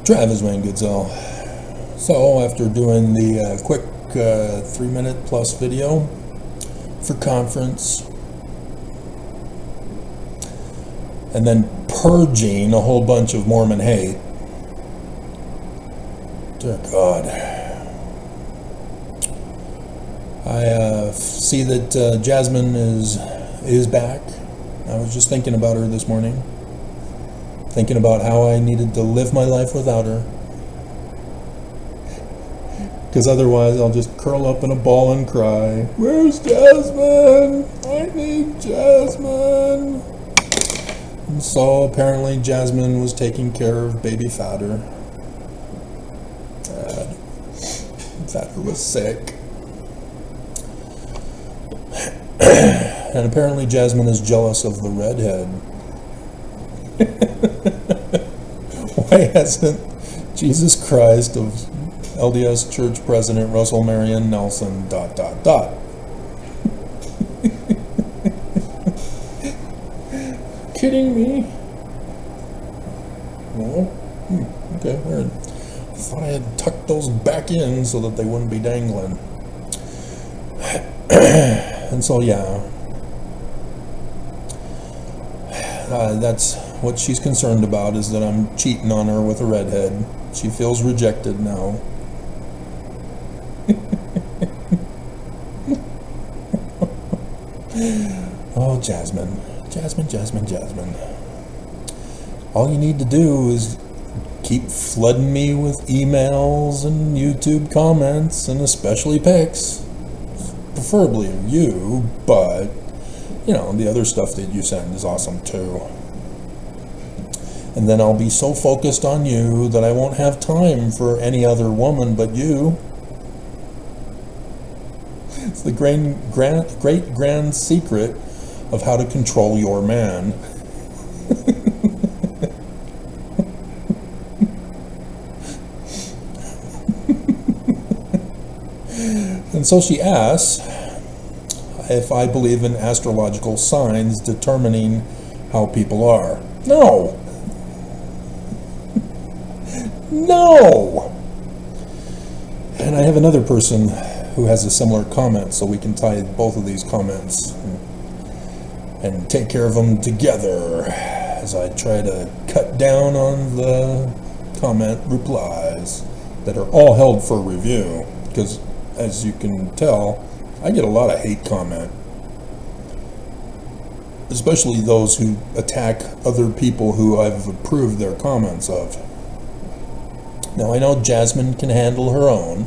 Travis Wayne Goodsell. So after doing the quick 3-minute plus video for conference, and then purging a whole bunch of Mormon hate, dear God, I see that Jasmine is back. I was just thinking about her this morning, thinking about how I needed to live my life without her, because otherwise I'll just curl up in a ball and cry, "Where's Jasmine? I need Jasmine." And so apparently Jasmine was taking care of baby Fader. Fader was sick. And apparently Jasmine is jealous of the redhead. Why hasn't Jesus Christ of LDS Church President Russell Marion Nelson ... Kidding me? No? Okay, weird. I thought I had tucked those back in so that they wouldn't be dangling. And so, yeah. That's what she's concerned about, is that I'm cheating on her with a redhead. She feels rejected now. Oh, Jasmine. Jasmine. All you need to do is keep flooding me with emails and YouTube comments, and especially pics. Preferably of you, but, you know, the other stuff that you send is awesome too. And then I'll be so focused on you that I won't have time for any other woman but you. It's the great grand secret of how to control your man. And so she asks if I believe in astrological signs determining how people are. No! No! And I have another person who has a similar comment, so we can tie both of these comments and take care of them together as I try to cut down on the comment replies that are all held for review, because as you can tell, I get a lot of hate comment, especially those who attack other people who I've approved their comments of. Now I know Jasmine can handle her own,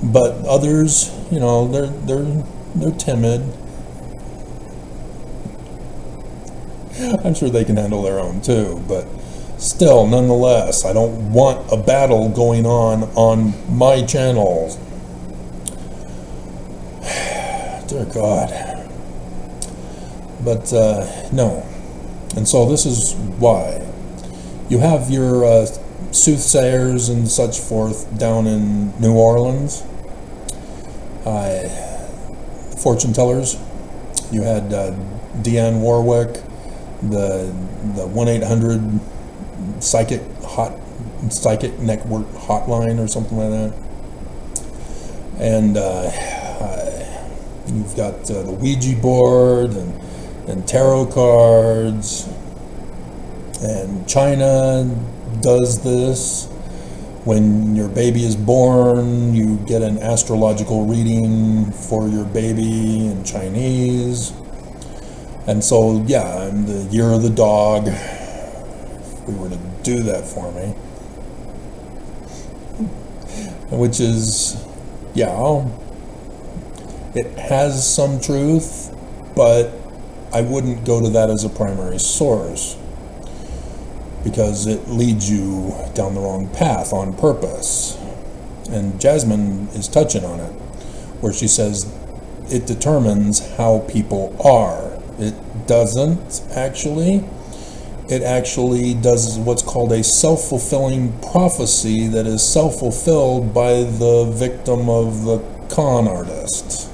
but others, you know, they're timid. I'm sure they can handle their own too, but still, nonetheless, I don't want a battle going on my channel. Dear God. But no. And so this is why. You have your soothsayers and such forth down in New Orleans. Fortune tellers. You had Deanne Warwick, the 1-800 psychic network hotline or something like that. And you've got the Ouija board and tarot cards, and China does this. When your baby is born, you get an astrological reading for your baby in Chinese. And so, yeah, I'm the year of the dog, if we were to do that for me. Which is, yeah, it has some truth, but I wouldn't go to that as a primary source, because it leads you down the wrong path on purpose. And Jasmine is touching on it, where she says it determines how people are. It doesn't actually. It actually does what's called a self-fulfilling prophecy that is self-fulfilled by the victim of the con artist.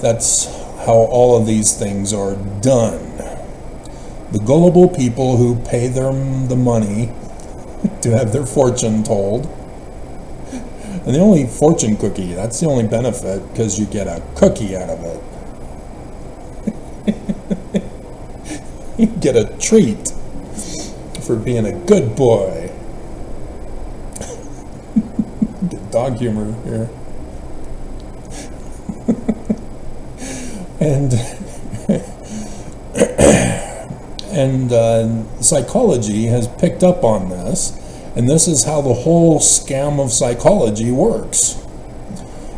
That's how all of these things are done. The gullible people who pay them the money to have their fortune told. And the only fortune cookie, that's the only benefit, because you get a cookie out of it. You get a treat for being a good boy. Get dog humor here. And psychology has picked up on this, and this is how the whole scam of psychology works.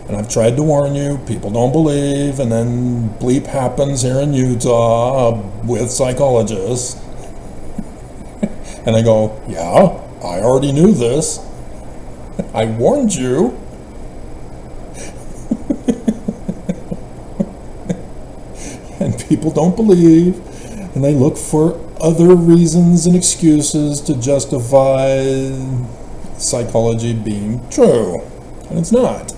And I've tried to warn you, people don't believe, and then bleep happens here in Utah with psychologists. And I go, yeah, I already knew this. I warned you. And people don't believe, and they look for other reasons and excuses to justify psychology being true. And it's not.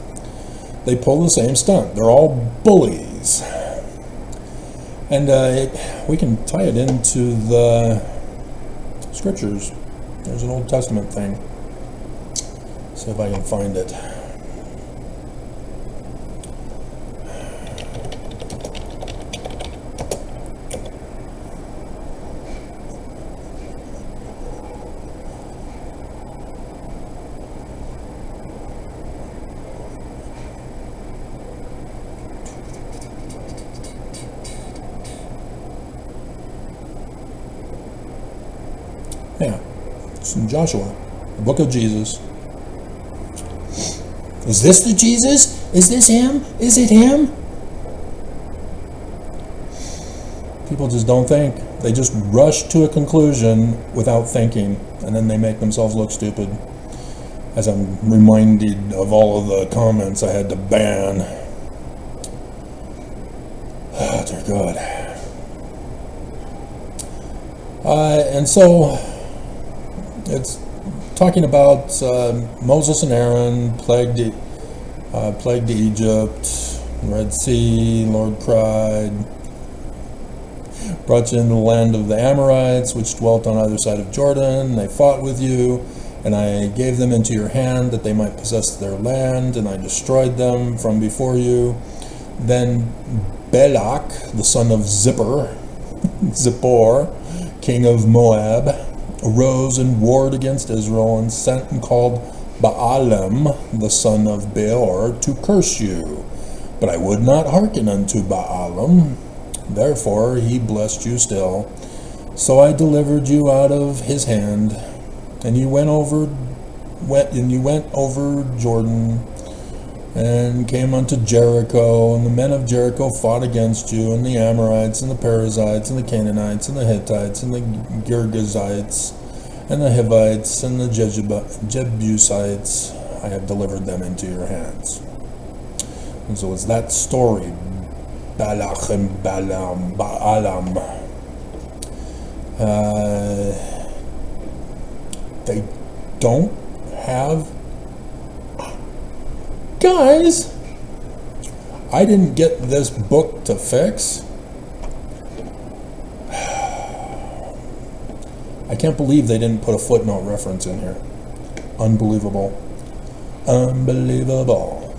They pull the same stunt. They're all bullies. And we can tie it into the scriptures. There's an Old Testament thing. See if I can find it. Yeah, it's in Joshua, the book of Jesus. Is this the Jesus? Is this him? Is it him? People just don't think. They just rush to a conclusion without thinking, and then they make themselves look stupid. As I'm reminded of all of the comments I had to ban. Oh, dear God. And so, it's talking about Moses and Aaron plagued Egypt, Red Sea, Lord cried, brought you into the land of the Amorites, which dwelt on either side of Jordan. They fought with you, and I gave them into your hand that they might possess their land, and I destroyed them from before you. Then Balak, the son of Zippor, king of Moab, arose and warred against Israel, and sent and called Baalam, the son of Beor, to curse you. But I would not hearken unto Baalam, therefore he blessed you still. So I delivered you out of his hand, and you went over Jordan, and came unto Jericho, and the men of Jericho fought against you, and the Amorites, and the Perizzites, and the Canaanites, and the Hittites, and the Girgazites, and the Hivites, and the Jebusites. I have delivered them into your hands. And so it's that story, Balak and Baalam. They don't have... Guys, I didn't get this book to fix. I can't believe they didn't put a footnote reference in here. Unbelievable. Unbelievable.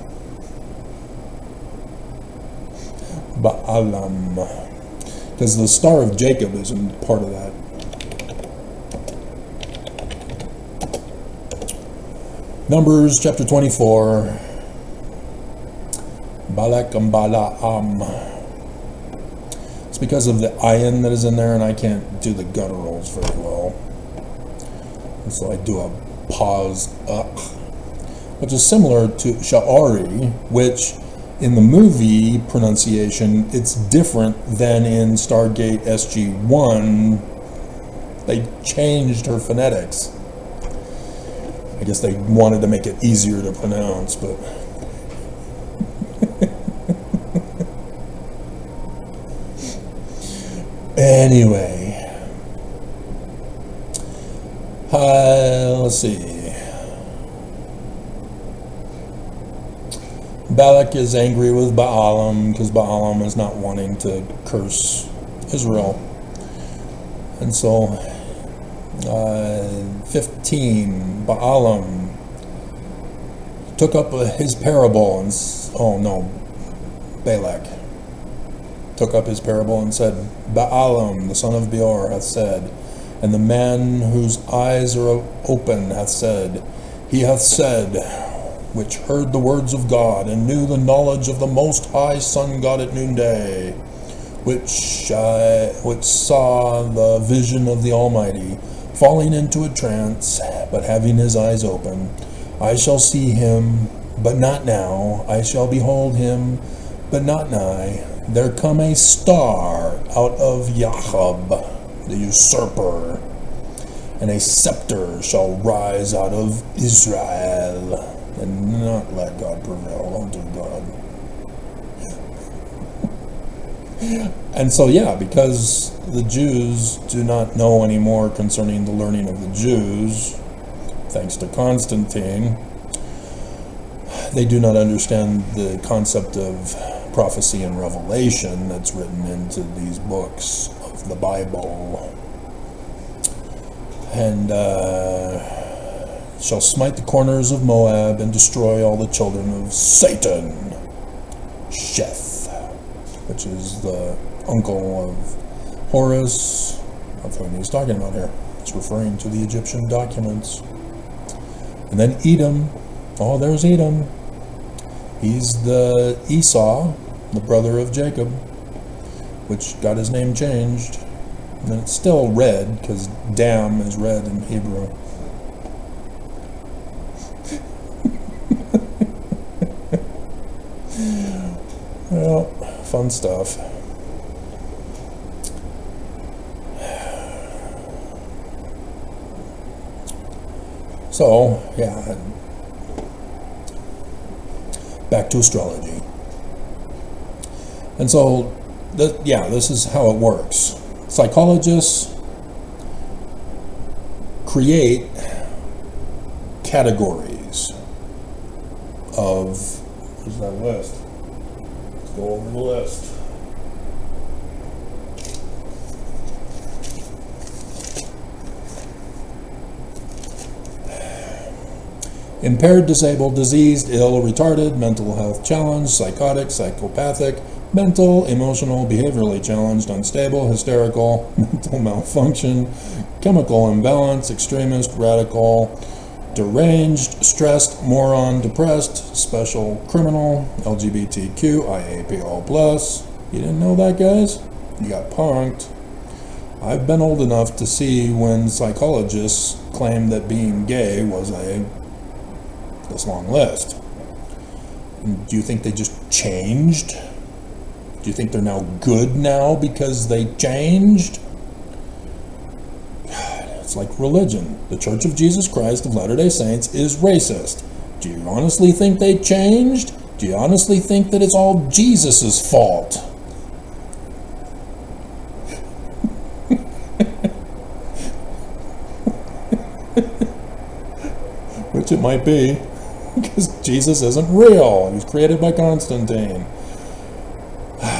Baalam. Because the Star of Jacob isn't part of that. Numbers chapter 24. Balak and Balaam. It's because of the ayin that is in there, and I can't do the gutturals very well. And so I do a pause up, which is similar to Sha'ari, which in the movie pronunciation, it's different than in Stargate SG-1. They changed her phonetics. I guess they wanted to make it easier to pronounce, but... Anyway, let's see. Balak is angry with Baalam because Baalam is not wanting to curse Israel. And so 15, Balaam took up his parable and, Balak took up his parable and said, Balaam, the son of Beor, hath said, and the man whose eyes are open hath said, he hath said, which heard the words of God, and knew the knowledge of the Most High Sun God at noonday, which saw the vision of the Almighty, falling into a trance, but having his eyes open. I shall see him, but not now. I shall behold him, but not nigh. There come a star out of Jacob, the usurper, and a scepter shall rise out of Israel, and not let God prevail. Don't do God. And so, because the Jews do not know anymore concerning the learning of the Jews, thanks to Constantine, they do not understand the concept of prophecy and revelation that's written into these books of the Bible. And shall smite the corners of Moab and destroy all the children of Satan, Sheth, which is the uncle of Horus. That's what he's talking about here. It's referring to the Egyptian documents. And then Edom. Oh, there's Edom. He's the Esau, the brother of Jacob, which got his name changed. And it's still red, because dam is red in Hebrew. Well, fun stuff. So, back to astrology. And so, this is how it works. Psychologists create categories of, where's that list? Let's go over the list. Impaired, disabled, diseased, ill, retarded, mental health challenged, psychotic, psychopathic, mental, emotional, behaviorally challenged, unstable, hysterical, mental malfunction, chemical imbalance, extremist, radical, deranged, stressed, moron, depressed, special, criminal, LGBTQ, IAPO+. You didn't know that, guys? You got punked. I've been old enough to see when psychologists claimed that being gay was this long list. And do you think they just changed? Do you think they're now good now because they changed? God, it's like religion. The Church of Jesus Christ of Latter-day Saints is racist. Do you honestly think they changed? Do you honestly think that it's all Jesus' fault? Which it might be, because Jesus isn't real. He was created by Constantine.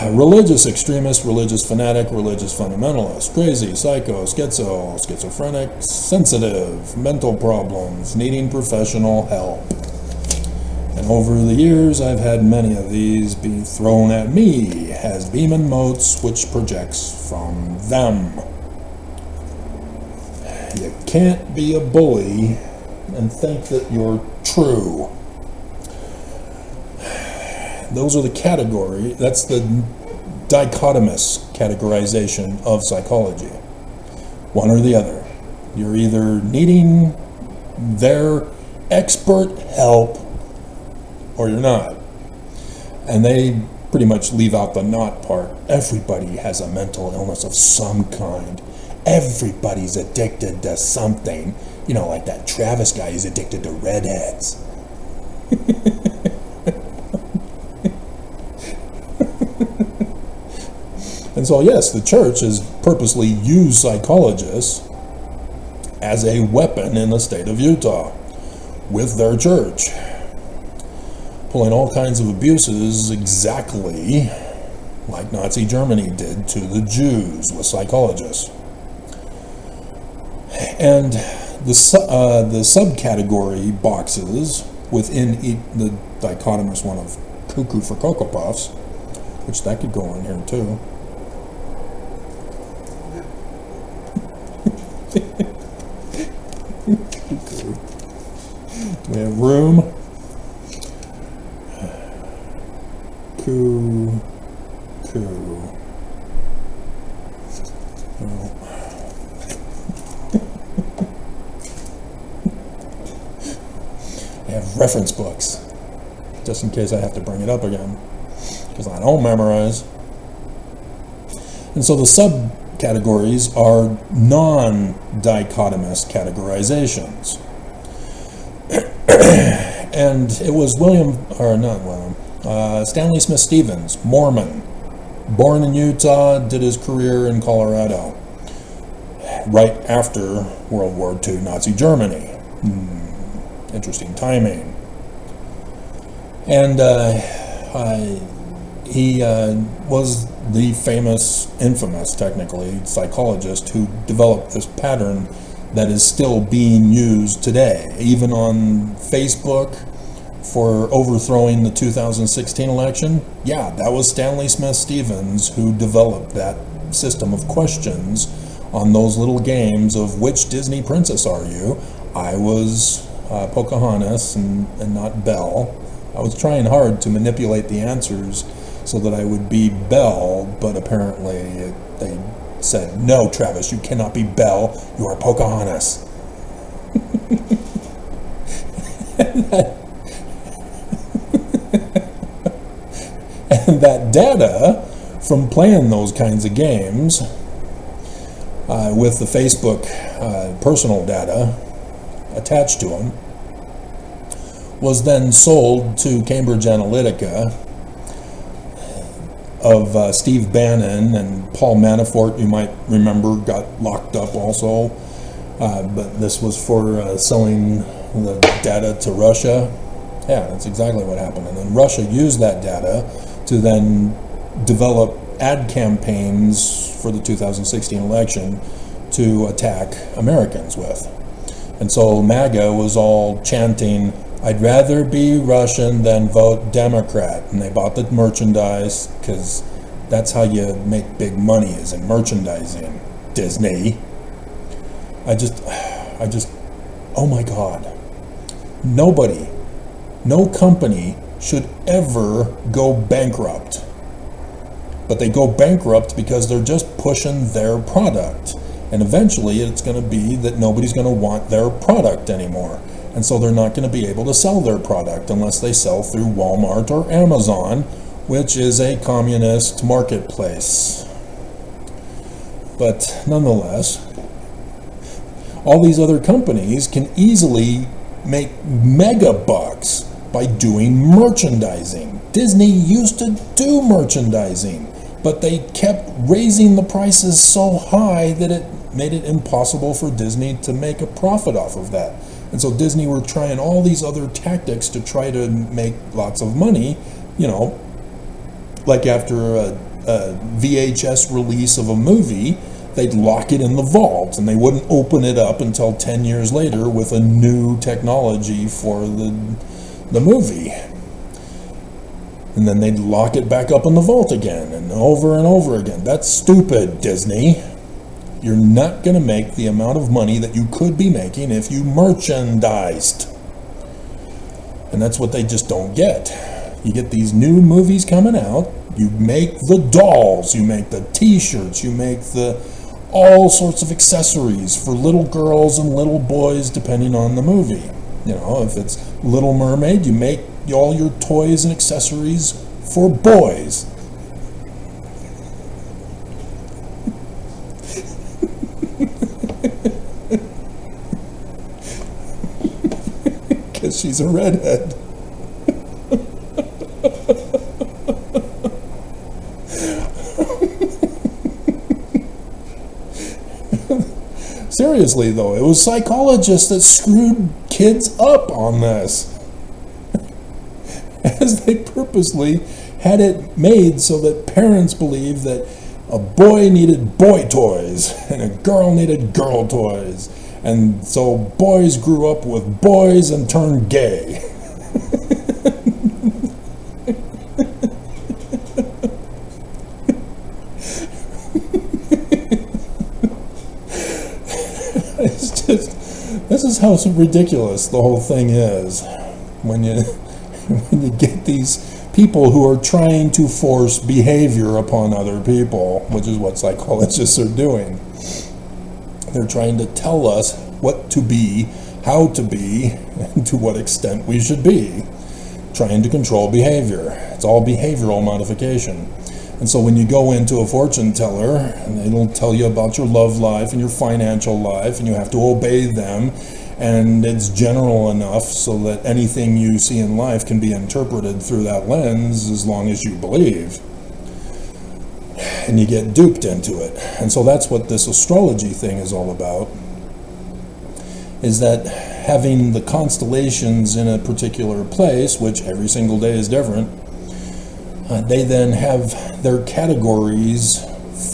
Religious extremist, religious fanatic, religious fundamentalist, crazy, psycho, schizo, schizophrenic, sensitive, mental problems, needing professional help. And over the years, I've had many of these be thrown at me as beam and motes, which projects from them. You can't be a bully and think that you're true. Those are the category, that's the dichotomous categorization of psychology. One or the other. You're either needing their expert help or you're not. And they pretty much leave out the not part. Everybody has a mental illness of some kind. Everybody's addicted to something. You know, like that Travis guy, he's addicted to redheads. And so, yes, the church has purposely used psychologists as a weapon in the state of Utah with their church, pulling all kinds of abuses exactly like Nazi Germany did to the Jews with psychologists. And the subcategory boxes within the dichotomous one of cuckoo for Cocoa Puffs, which that could go in here too. Cuckoo. Do we have room? Cuckoo. Oh. I have reference books, just in case I have to bring it up again, because I don't memorize. And so the subcategories are non-dichotomous categorizations. And it was Stanley Smith Stevens, Mormon, born in Utah, did his career in Colorado, right after World War II, Nazi Germany. Interesting timing. And he was the infamous, technically, psychologist who developed this pattern that is still being used today, even on Facebook for overthrowing the 2016 election. Yeah, that was Stanley Smith Stevens who developed that system of questions on those little games of which Disney princess are you. I was Pocahontas and not Belle. I was trying hard to manipulate the answers so that I would be Belle, but apparently they said, no, Travis, you cannot be Belle, you are Pocahontas. And that data from playing those kinds of games with the Facebook personal data attached to them was then sold to Cambridge Analytica of Steve Bannon and Paul Manafort, you might remember, got locked up also. But this was for selling the data to Russia. Yeah, that's exactly what happened. And then Russia used that data to then develop ad campaigns for the 2016 election to attack Americans with. And so MAGA was all chanting, I'd rather be Russian than vote Democrat. And they bought the merchandise because that's how you make big money, is in merchandising. Disney. I just, oh my God. Nobody, no company should ever go bankrupt. But they go bankrupt because they're just pushing their product. And eventually it's going to be that nobody's going to want their product anymore. And so they're not going to be able to sell their product unless they sell through Walmart or Amazon, which is a communist marketplace. But nonetheless, all these other companies can easily make mega bucks by doing merchandising. Disney used to do merchandising, but they kept raising the prices so high that it made it impossible for Disney to make a profit off of that. And so Disney were trying all these other tactics to try to make lots of money, you know, like after a VHS release of a movie, they'd lock it in the vault and they wouldn't open it up until 10 years later with a new technology for the movie. And then they'd lock it back up in the vault again and over again. That's stupid, Disney. You're not going to make the amount of money that you could be making if you merchandised. And that's what they just don't get. You get these new movies coming out, you make the dolls, you make the t-shirts, you make all sorts of accessories for little girls and little boys depending on the movie. You know, if it's Little Mermaid, you make all your toys and accessories for boys. Because she's a redhead. Seriously, though, it was psychologists that screwed kids up on this. As they purposely had it made so that parents believed that a boy needed boy toys and a girl needed girl toys. And so boys grew up with boys and turned gay. It's just, this is how ridiculous the whole thing is. When you get these people who are trying to force behavior upon other people, which is what psychologists are doing. They're trying to tell us what to be, how to be, and to what extent we should be. Trying to control behavior. It's all behavioral modification. And so when you go into a fortune teller, and it'll tell you about your love life and your financial life, and you have to obey them, and it's general enough so that anything you see in life can be interpreted through that lens as long as you believe. And you get duped into it. And so that's what this astrology thing is all about, is that having the constellations in a particular place, which every single day is different, they then have their categories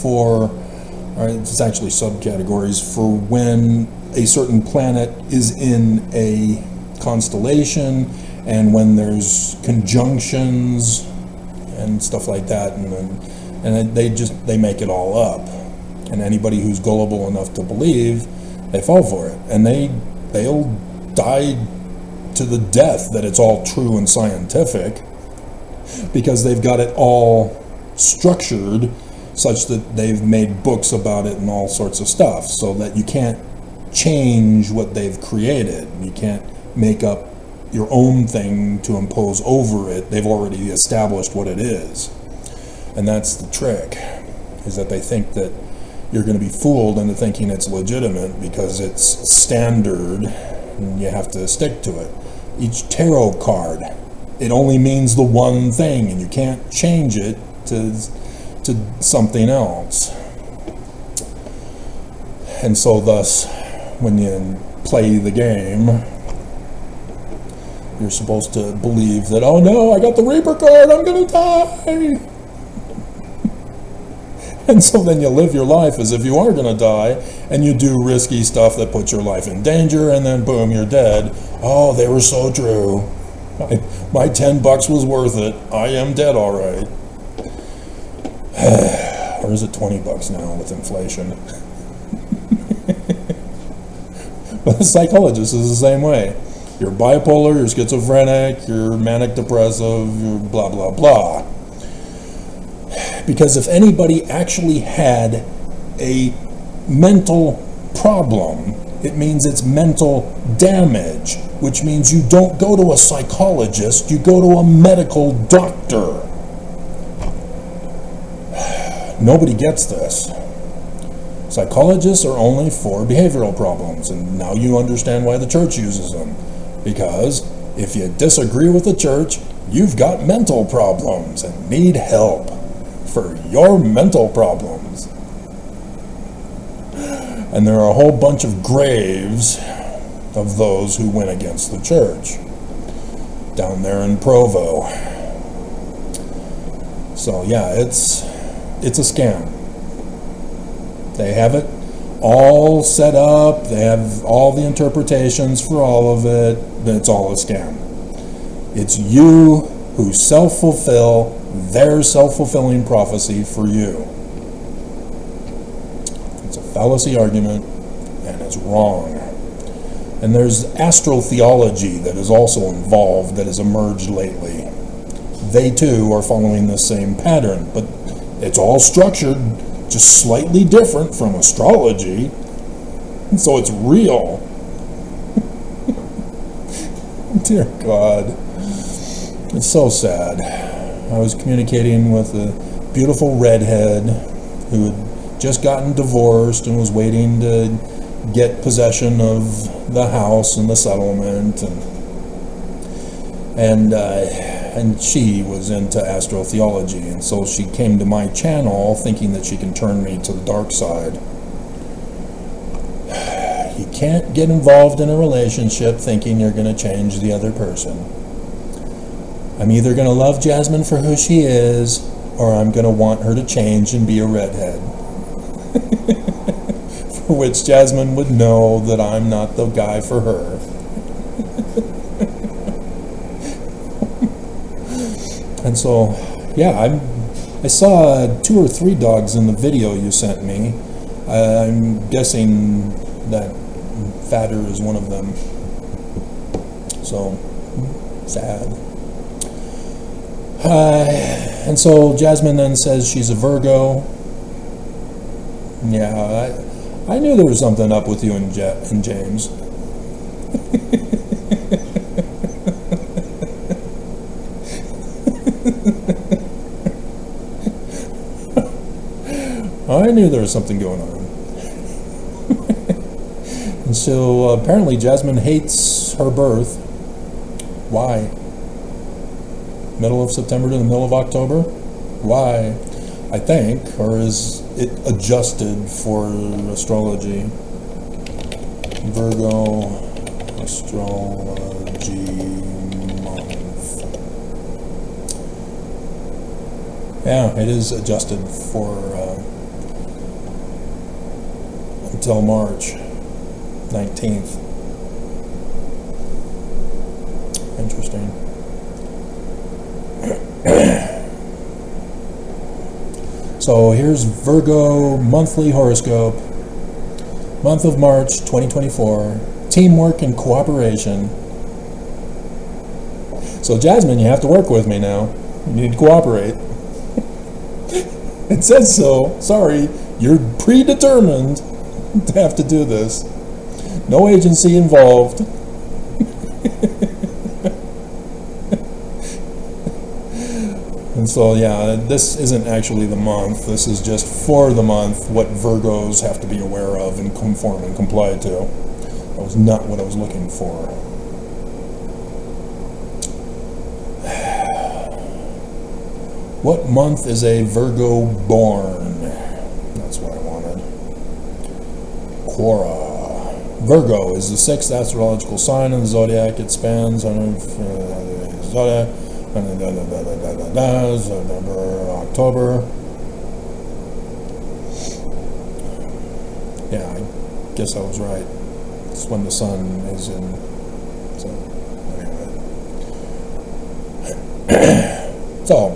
for, or it's actually subcategories for when a certain planet is in a constellation and when there's conjunctions and stuff like that, and they make it all up. And anybody who's gullible enough to believe, they fall for it, and they'll die to the death that it's all true and scientific, because they've got it all structured such that they've made books about it and all sorts of stuff, so that you can't change what they've created. You can't make up your own thing to impose over it. They've already established what it is. And that's the trick, is that they think that you're going to be fooled into thinking it's legitimate because it's standard and you have to stick to it. Each tarot card, it only means the one thing, and you can't change it to something else. And so thus, when you play the game, you're supposed to believe that, oh no, I got the Reaper card, I'm gonna die. And so then you live your life as if you are gonna die, and you do risky stuff that puts your life in danger, and then boom, you're dead. Oh, they were so true. My $10 was worth it. I am dead, all right. Or is it $20 now with inflation? But the psychologist is the same way. You're bipolar, you're schizophrenic, you're manic depressive, you're blah, blah, blah. Because if anybody actually had a mental problem, it means it's mental damage, which means you don't go to a psychologist, you go to a medical doctor. Nobody gets this. Psychologists are only for behavioral problems, and now you understand why the church uses them. Because if you disagree with the church, you've got mental problems and need help for your mental problems. And there are a whole bunch of graves of those who went against the church down there in Provo. So yeah, it's a scam. They have it all set up, they have all the interpretations for all of it, but it's all a scam. It's you who self-fulfill their self-fulfilling prophecy for you. It's a fallacy argument, and it's wrong. And there's astrotheology that is also involved, that has emerged lately. They too are following the same pattern, but it's all structured just slightly different from astrology, so it's real. Dear God, it's so sad. I was communicating with a beautiful redhead who had just gotten divorced and was waiting to get possession of the house and the settlement, and she was into astrotheology, and so she came to my channel thinking that she can turn me to the dark side. You can't get involved in a relationship thinking you're going to change the other person. I'm either going to love Jasmine for who she is, or I'm going to want her to change and be a redhead. which Jasmine would know that I'm not the guy for her. And so, yeah, I saw 2 or 3 dogs in the video you sent me. I'm guessing that Fatter is one of them. So, sad. And so Jasmine then says she's a Virgo. Yeah, I knew there was something up with you and James. I knew there was something going on. And so apparently Jasmine hates her birth. Why? Middle of September to the middle of October? Why? I think, or is it adjusted for astrology? Virgo astrology month. Yeah, it is adjusted for until March 19th. Interesting. So here's Virgo monthly horoscope, month of March 2024, teamwork and cooperation. So Jasmine, you have to work with me now. You need to cooperate. It says so. Sorry, you're predetermined to have to do this. No agency involved. And so, yeah, this isn't actually the month. This is just for the month what Virgos have to be aware of and conform and comply to. That was not what I was looking for. What month is a Virgo born? That's what I wanted. Quora. Virgo is the 6th astrological sign in the zodiac. It spans zodiac. September, October. Yeah, I guess I was right. It's when the sun is in. So, anyway. So,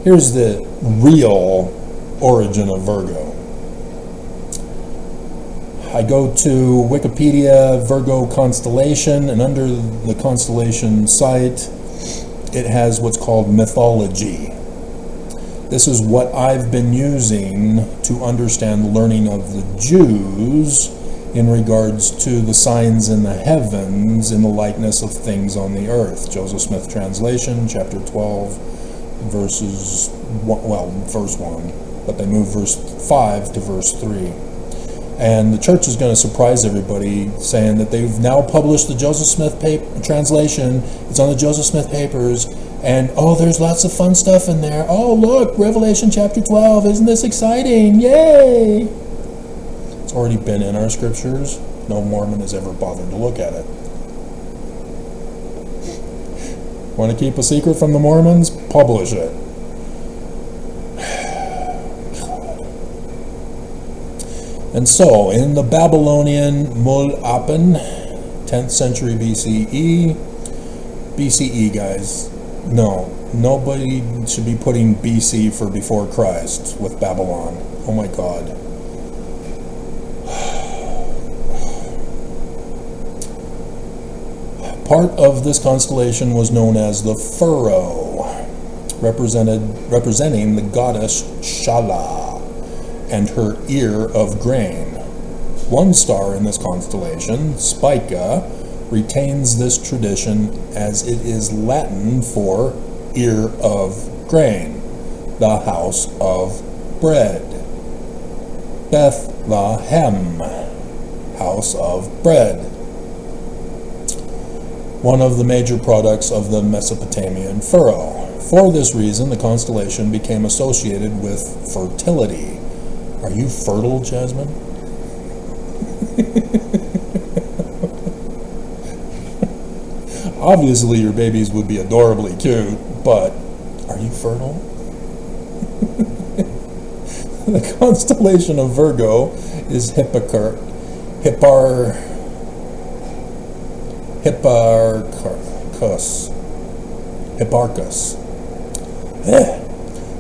here's the real origin of Virgo. I go to Wikipedia, Virgo constellation, and under the constellation site, it has what's called mythology. This is what I've been using to understand the learning of the Jews in regards to the signs in the heavens in the likeness of things on the earth. Joseph Smith translation, chapter 12, verse 1, but they move verse 5 to verse 3. And the church is going to surprise everybody saying that they've now published the Joseph Smith translation. It's on the Joseph Smith papers. And, oh, there's lots of fun stuff in there. Oh, look, Revelation chapter 12. Isn't this exciting? Yay! It's already been in our scriptures. No Mormon has ever bothered to look at it. Want to keep a secret from the Mormons? Publish it. And so, in the Babylonian Mul-Apen, 10th century BCE, guys, no, nobody should be putting BC for before Christ with Babylon. Oh my God. Part of this constellation was known as the Furrow, representing the goddess Shala and her ear of grain. One star in this constellation, Spica, retains this tradition as it is Latin for ear of grain, the house of bread. Bethlehem, house of bread. One of the major products of the Mesopotamian furrow. For this reason, the constellation became associated with fertility. Are you fertile, Jasmine? Obviously, your babies would be adorably cute, but are you fertile? The constellation of Virgo is Hipparchus.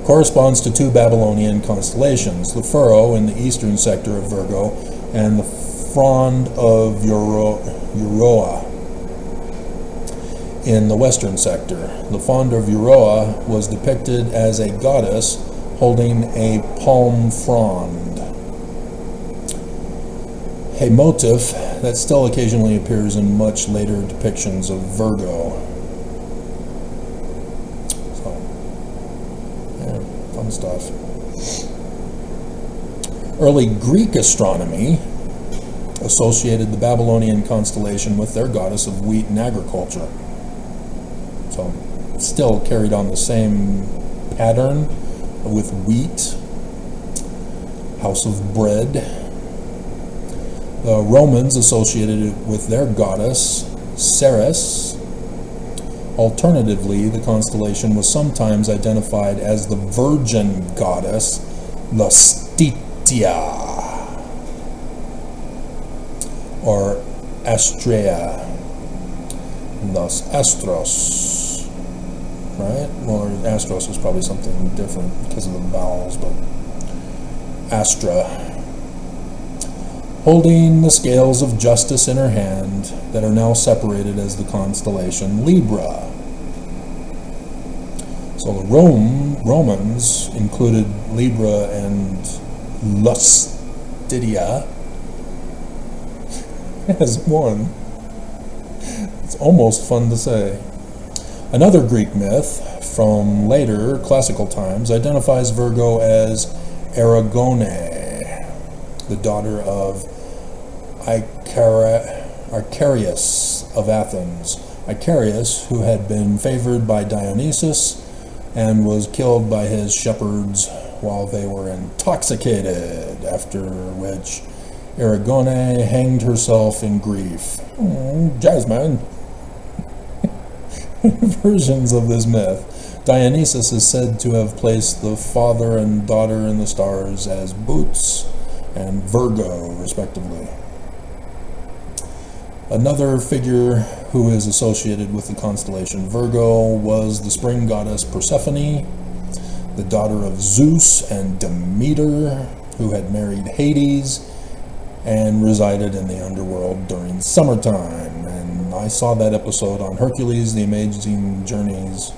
Corresponds to two Babylonian constellations, the Furrow in the eastern sector of Virgo and the Frond of Euroa in the western sector. The Frond of Euroa was depicted as a goddess holding a palm frond, a motif that still occasionally appears in much later depictions of Virgo. So, yeah, fun stuff. Early Greek astronomy associated the Babylonian constellation with their goddess of wheat and agriculture. So, still carried on the same pattern with wheat, house of bread. The Romans associated it with their goddess, Ceres. Alternatively, the constellation was sometimes identified as the virgin goddess, Lastitia, or Astrea, thus Astros, right? Well, Astros is probably something different because of the vowels, but Astra, holding the scales of justice in her hand that are now separated as the constellation Libra. So the Romans included Libra and Lustitia as one. It's almost fun to say. Another Greek myth from later classical times identifies Virgo as Aragone, the daughter of Icarius of Athens. Icarius, who had been favored by Dionysus and was killed by his shepherds while they were intoxicated, after which Aragone hanged herself in grief. Jasmine. Versions of this myth. Dionysus is said to have placed the father and daughter in the stars as Bootes and Virgo, respectively. Another figure who is associated with the constellation Virgo was the spring goddess Persephone, the daughter of Zeus and Demeter, who had married Hades and resided in the underworld during summertime. And I saw that episode on Hercules, The Amazing Journeys,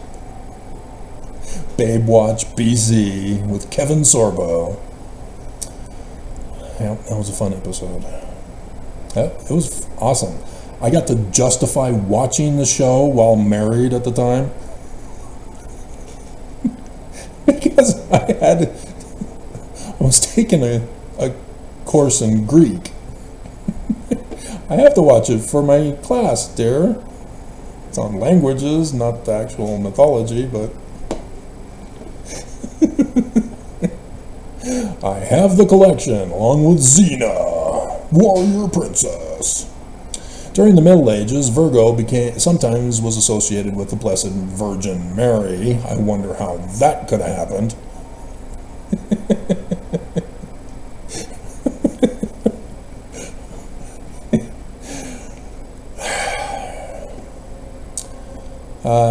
Babe Watch BC with Kevin Sorbo. Yeah, that was a fun episode. It was awesome. I got to justify watching the show while married at the time. Because I was taking a course in Greek. I have to watch it for my class, dear. It's on languages, not the actual mythology, but I have the collection, along with Xena, warrior princess. During the Middle Ages, Virgo sometimes was associated with the Blessed Virgin Mary. I wonder how that could have happened.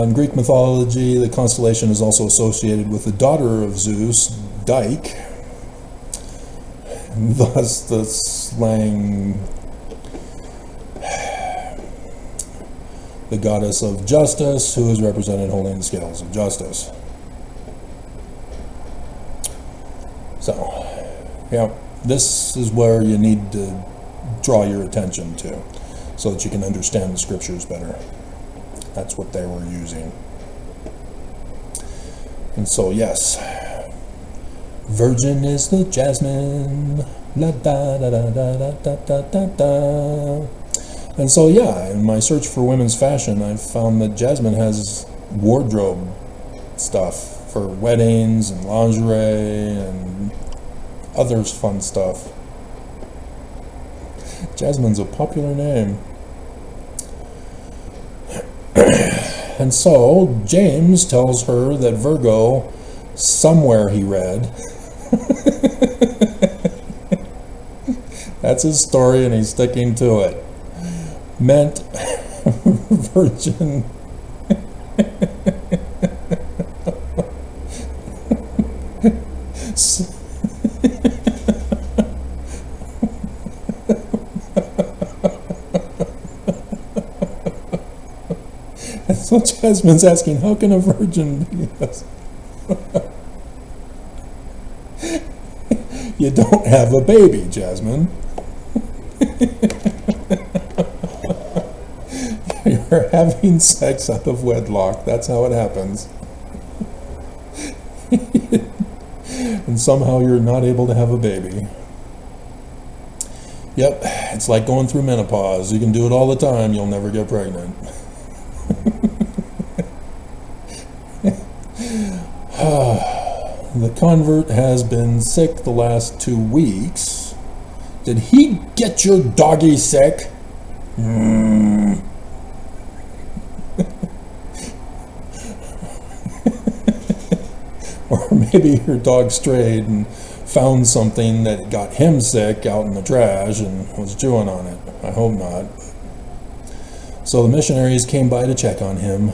In Greek mythology, the constellation is also associated with the daughter of Zeus, Dike. Thus, the slang, the goddess of justice, who is represented holding the scales of justice. So, yeah, this is where you need to draw your attention to, so that you can understand the scriptures better. That's what they were using. And so, yes, virgin is the jasmine, la da da da da da da da da. And so, yeah, in my search for women's fashion, I found that Jasmine has wardrobe stuff for weddings and lingerie and other fun stuff. Jasmine's a popular name. And so, James tells her that Virgo, somewhere he read, That's his story, and he's sticking to it. Meant virgin. So Jasmine's asking, how can a virgin be this? You don't have a baby, Jasmine. You're having sex out of wedlock. That's how it happens. And somehow you're not able to have a baby. Yep, it's like going through menopause. You can do it all the time, you'll never get pregnant. The convert has been sick the last 2 weeks. Did he get your doggy sick? Or maybe your dog strayed and found something that got him sick out in the trash and was chewing on it. I hope not. So the missionaries came by to check on him.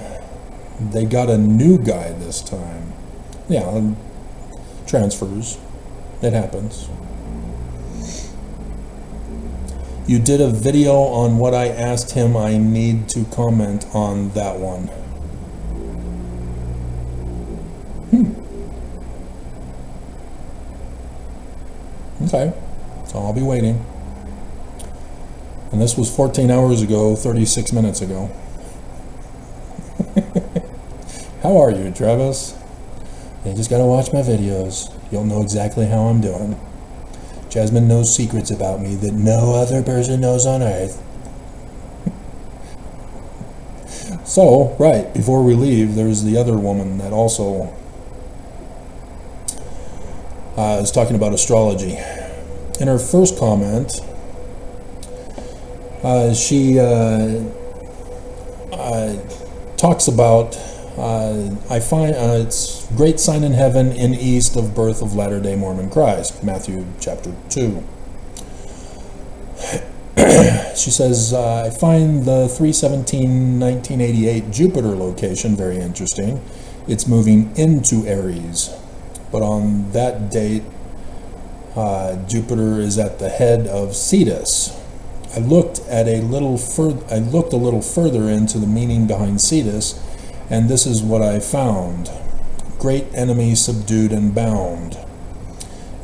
They got a new guy this time. Yeah, transfers. It happens. You did a video on what I asked him. I need to comment on that one. Okay, so I'll be waiting. And this was 14 hours ago, 36 minutes ago. How are you, Travis? You just gotta watch my videos. You'll know exactly how I'm doing. Jasmine knows secrets about me that no other person knows on earth. So, right, before we leave, there's the other woman that also is talking about astrology. In her first comment, she talks about, I find it's great sign in heaven in east of birth of Latter-day Mormon Christ, Matthew chapter 2. She says, I find the 3/17/1988 Jupiter location very interesting. It's moving into Aries, but on that date, Jupiter is at the head of Cetus. I looked a little further into the meaning behind Cetus, and this is what I found. Great enemy subdued and bound.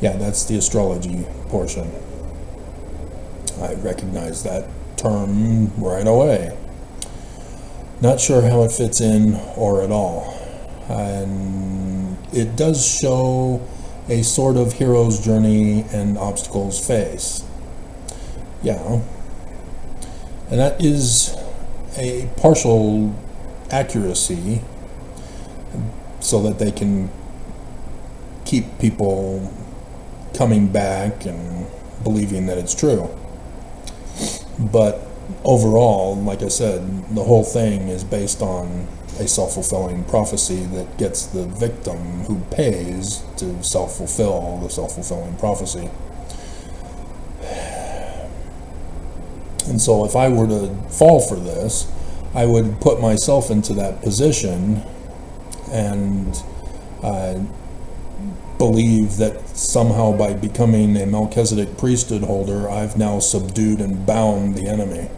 Yeah, that's the astrology portion. I recognize that term right away. Not sure how it fits in or at all. And it does show a sort of hero's journey and obstacles faced. Yeah. And that is a partial accuracy so that they can keep people coming back and believing that it's true. But overall, like I said, the whole thing is based on a self-fulfilling prophecy that gets the victim who pays to self-fulfill the self-fulfilling prophecy. And so if I were to fall for this, I would put myself into that position and believe that somehow by becoming a Melchizedek priesthood holder, I've now subdued and bound the enemy.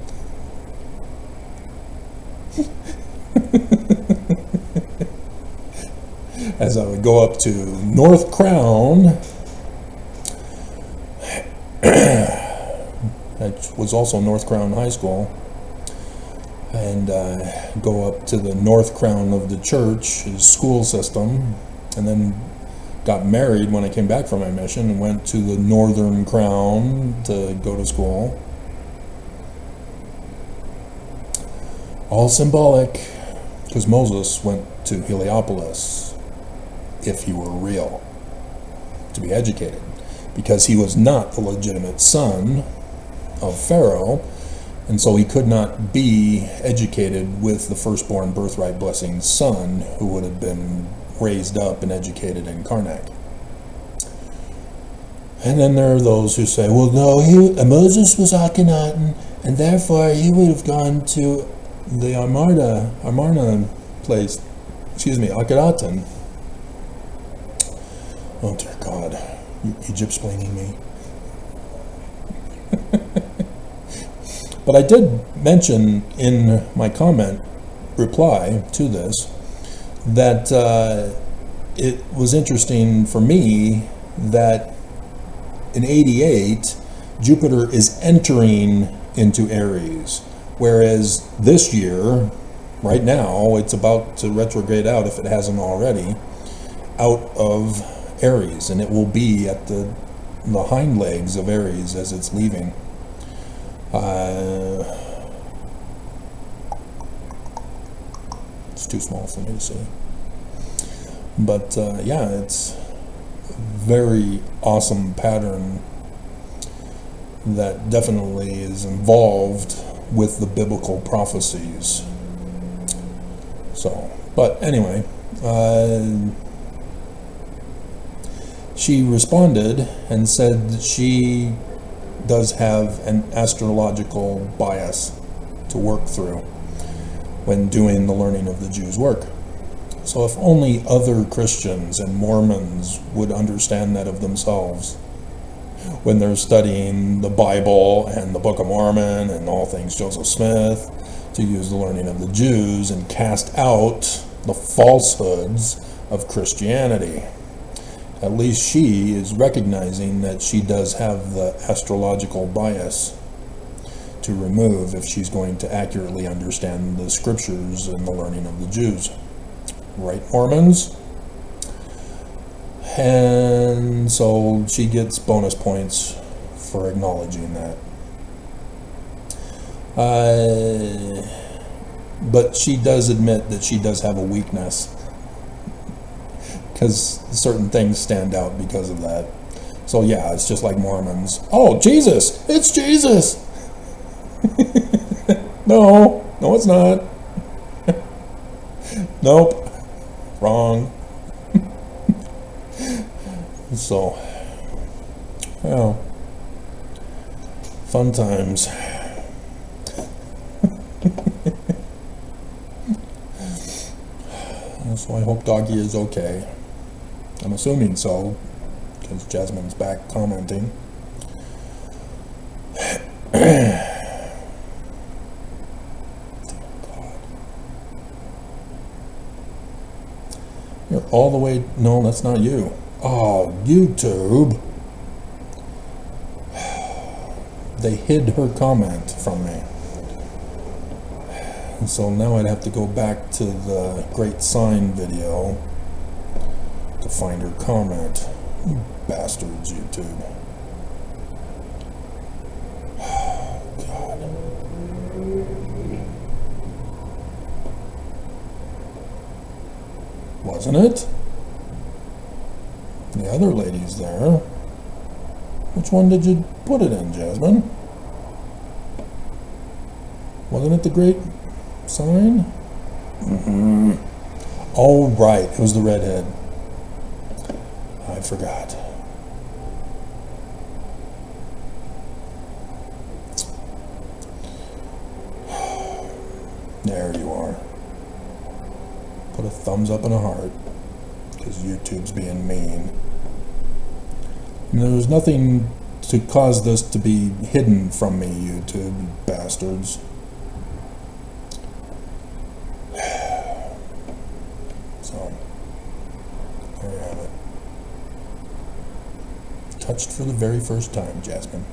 As I would go up to North Crown, that was also North Crown High School, and go up to the North Crown of the church, his school system, and then got married when I came back from my mission and went to the Northern Crown to go to school. All symbolic, because Moses went to Heliopolis, if he were real, to be educated, because he was not the legitimate son of Pharaoh, and so he could not be educated with the firstborn birthright blessing son who would have been raised up and educated in Karnak. And then there are those who say, well, no, Moses was Akhenaten, and therefore he would have gone to the Amarna place. Excuse me, Akhenaten. Oh, dear God. Egypt-splaining me. But I did mention in my comment reply to this that it was interesting for me that in 88, Jupiter is entering into Aries, whereas this year, right now, it's about to retrograde out, if it hasn't already, out of Aries, and it will be at the hind legs of Aries as it's leaving. It's too small for me to see. But yeah, it's a very awesome pattern that definitely is involved with the biblical prophecies. So, but anyway, she responded and said that she does have an astrological bias to work through when doing the learning of the Jews' work. So if only other Christians and Mormons would understand that of themselves when they're studying the Bible and the Book of Mormon and all things Joseph Smith, to use the learning of the Jews and cast out the falsehoods of Christianity. At least she is recognizing that she does have the astrological bias to remove if she's going to accurately understand the scriptures and the learning of the Jews. Right, Mormons? And so she gets bonus points for acknowledging that. But she does admit that she does have a weakness, because certain things stand out because of that. So yeah, it's just like Mormons. Oh, Jesus! It's Jesus! No, it's not. Nope. Wrong. So, well, fun times. So I hope Doggy is okay. I'm assuming so, because Jasmine's back commenting. God. You're all the way... No, that's not you. Oh, YouTube. They hid her comment from me. And so now I'd have to go back to the Great Sign video to find her comment. You bastards, YouTube. God. Wasn't it? The other lady's there. Which one did you put it in, Jasmine? Wasn't it the Great Sign? Mm-hmm. Oh, right. It was the redhead. I forgot. There you are. Put a thumbs up and a heart, because YouTube's being mean. And there's nothing to cause this to be hidden from me, YouTube, you bastards. So, there you have it. Touched for the very first time, Jasmine.